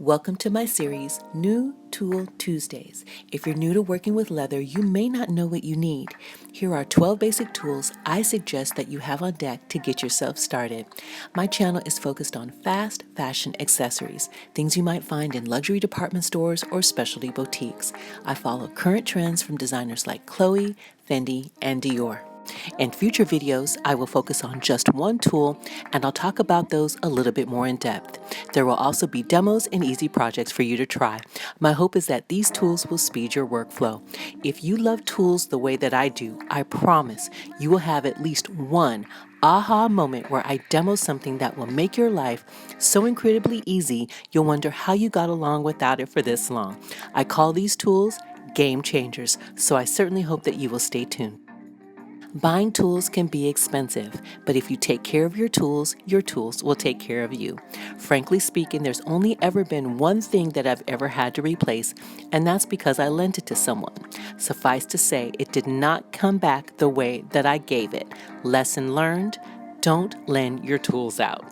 Welcome to my series, New Tool Tuesdays. If you're new to working with leather, you may not know what you need. Here are 12 basic tools I suggest that you have on deck to get yourself started. My channel is focused on fast fashion accessories, things you might find in luxury department stores or specialty boutiques. I follow current trends from designers like Chloe, Fendi, and Dior. In future videos, I will focus on just one tool, and I'll talk about those a little bit more in depth. There will also be demos and easy projects for you to try. My hope is that these tools will speed your workflow. If you love tools the way that I do, I promise you will have at least one aha moment where I demo something that will make your life so incredibly easy, you'll wonder how you got along without it for this long. I call these tools game changers, so I certainly hope that you will stay tuned. Buying tools can be expensive, but if you take care of your tools will take care of you. Frankly speaking, there's only ever been one thing that I've ever had to replace, and that's because I lent it to someone. Suffice to say, it did not come back the way that I gave it. Lesson learned: don't lend your tools out.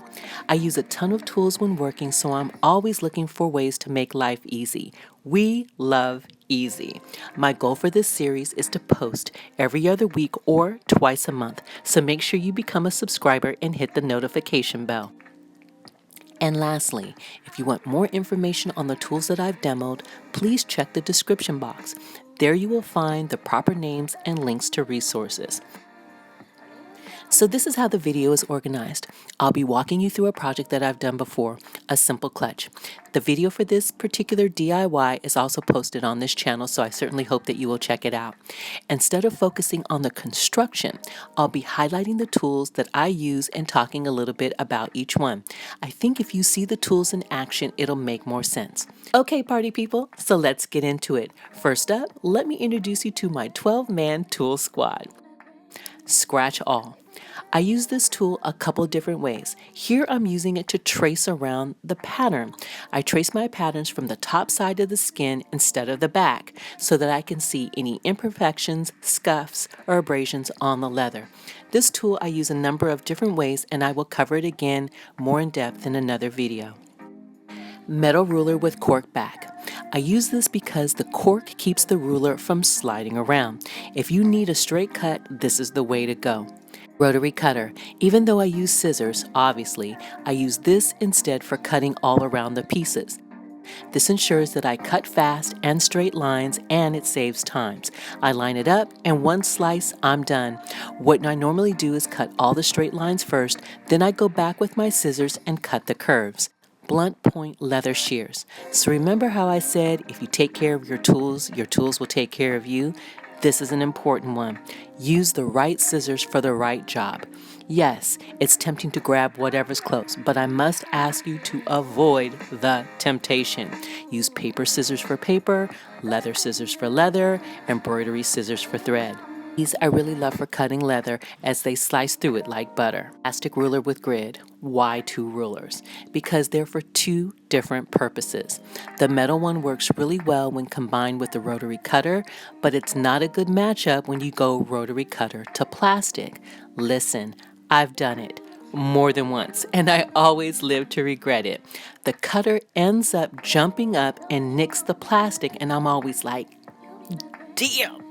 I use a ton of tools when working, so I'm always looking for ways to make life easy. We love easy. My goal for this series is to post every other week or twice a month, so make sure you become a subscriber and hit the notification bell. And lastly, if you want more information on the tools that I've demoed, please check the description box. There you will find the proper names and links to resources. So this is how the video is organized. I'll be walking you through a project that I've done before, a simple clutch. The video for this particular DIY is also posted on this channel, so I certainly hope that you will check it out. Instead of focusing on the construction, I'll be highlighting the tools that I use and talking a little bit about each one. I think if you see the tools in action, it'll make more sense. Okay, party people, so let's get into it. First up, let me introduce you to my 12-man tool squad. Scratch all. I use this tool a couple different ways. Here I'm using it to trace around the pattern. I trace my patterns from the top side of the skin instead of the back so that I can see any imperfections, scuffs, or abrasions on the leather. This tool I use a number of different ways, and I will cover it again more in depth in another video. Metal ruler with cork back. I use this because the cork keeps the ruler from sliding around. If you need a straight cut, this is the way to go. Rotary cutter. Even though I use scissors, obviously, I use this instead for cutting all around the pieces. This ensures that I cut fast and straight lines, and it saves times. I line it up, and one slice, I'm done. What I normally do is cut all the straight lines first, then I go back with my scissors and cut the curves. Blunt point leather shears. So remember how I said if you take care of your tools will take care of you? This is an important one. Use the right scissors for the right job. Yes, it's tempting to grab whatever's close, but I must ask you to avoid the temptation. Use paper scissors for paper, leather scissors for leather, embroidery scissors for thread. These I really love for cutting leather as they slice through it like butter. Plastic ruler with grid. Why two rulers? Because they're for two different purposes. The metal one works really well when combined with the rotary cutter, but it's not a good matchup when you go rotary cutter to plastic. Listen, I've done it more than once, and I always live to regret it. The cutter ends up jumping up and nicks the plastic, and I'm always like, damn.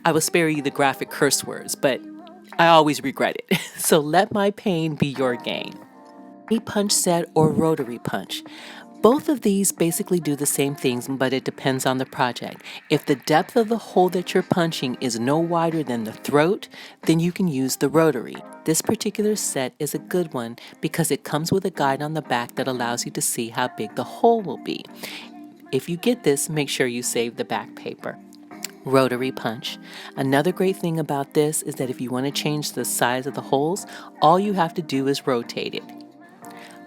I will spare you the graphic curse words, but I always regret it. So let my pain be your gain. Punch set or rotary punch. Both of these basically do the same things, but it depends on the project. If the depth of the hole that you're punching is no wider than the throat, then you can use the rotary. This particular set is a good one because it comes with a guide on the back that allows you to see how big the hole will be. If you get this, make sure you save the back paper. Rotary punch. Another great thing about this is that if you want to change the size of the holes, all you have to do is rotate it.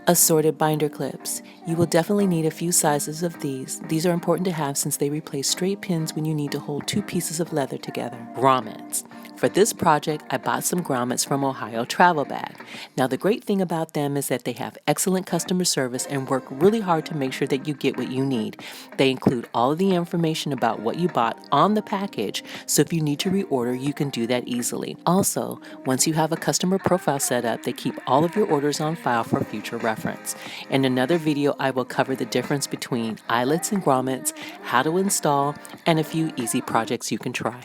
Assorted binder clips. You will definitely need a few sizes of these. These are important to have since they replace straight pins when you need to hold two pieces of leather together. Grommets. For this project, I bought some grommets from Ohio Travel Bag. Now, the great thing about them is that they have excellent customer service and work really hard to make sure that you get what you need. They include all of the information about what you bought on the package, so if you need to reorder, you can do that easily. Also, once you have a customer profile set up, they keep all of your orders on file for future reference. In another video, I will cover the difference between eyelets and grommets, how to install, and a few easy projects you can try.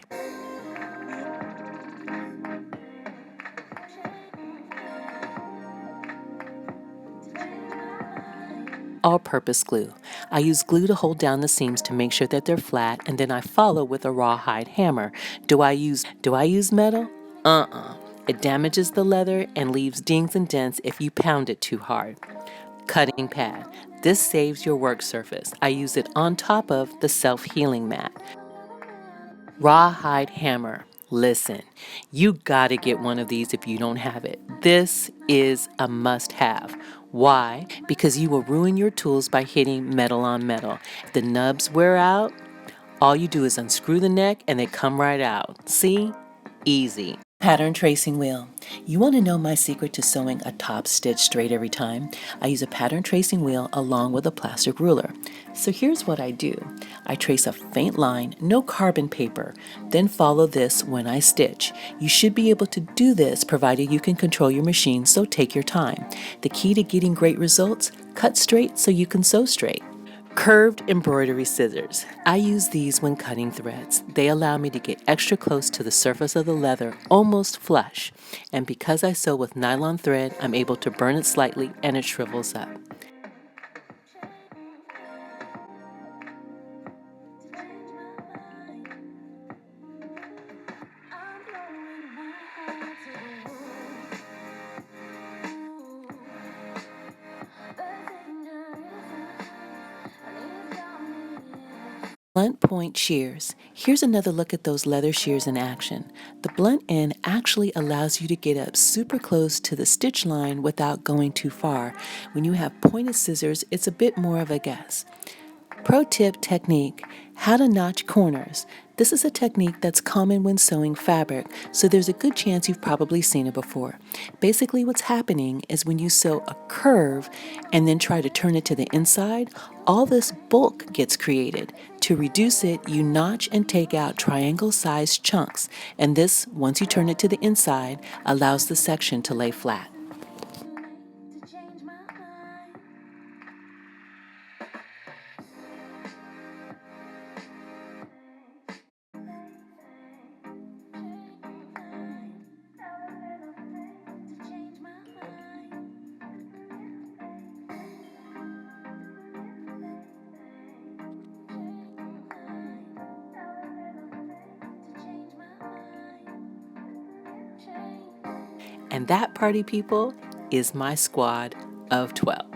All-purpose glue. I use glue to hold down the seams to make sure that they're flat, and then I follow with a rawhide hammer. Do I use metal? It damages the leather and leaves dings and dents if you pound it too hard. Cutting pad. This saves your work surface. I use it on top of the self-healing mat. Rawhide hammer. Listen, you gotta get one of these if you don't have it. This is a must-have. Why? Because you will ruin your tools by hitting metal on metal. If the nubs wear out, all you do is unscrew the neck and they come right out. See? Easy. Pattern tracing wheel. You want to know my secret to sewing a top stitch straight every time? I use a pattern tracing wheel along with a plastic ruler. So here's what I do. I trace a faint line, no carbon paper, then follow this when I stitch. You should be able to do this provided you can control your machine, so take your time. The key to getting great results: cut straight so you can sew straight. Curved embroidery scissors. I use these when cutting threads. They allow me to get extra close to the surface of the leather, almost flush. And because I sew with nylon thread, I'm able to burn it slightly and it shrivels up. Blunt point shears. Here's another look at those leather shears in action. The blunt end actually allows you to get up super close to the stitch line without going too far. When you have pointed scissors, it's a bit more of a guess. Pro tip technique: how to notch corners. This is a technique that's common when sewing fabric, so there's a good chance you've probably seen it before. Basically, what's happening is when you sew a curve and then try to turn it to the inside, all this bulk gets created. To reduce it, you notch and take out triangle-sized chunks, and this, once you turn it to the inside, allows the section to lay flat. And that, party people, is my squad of 12.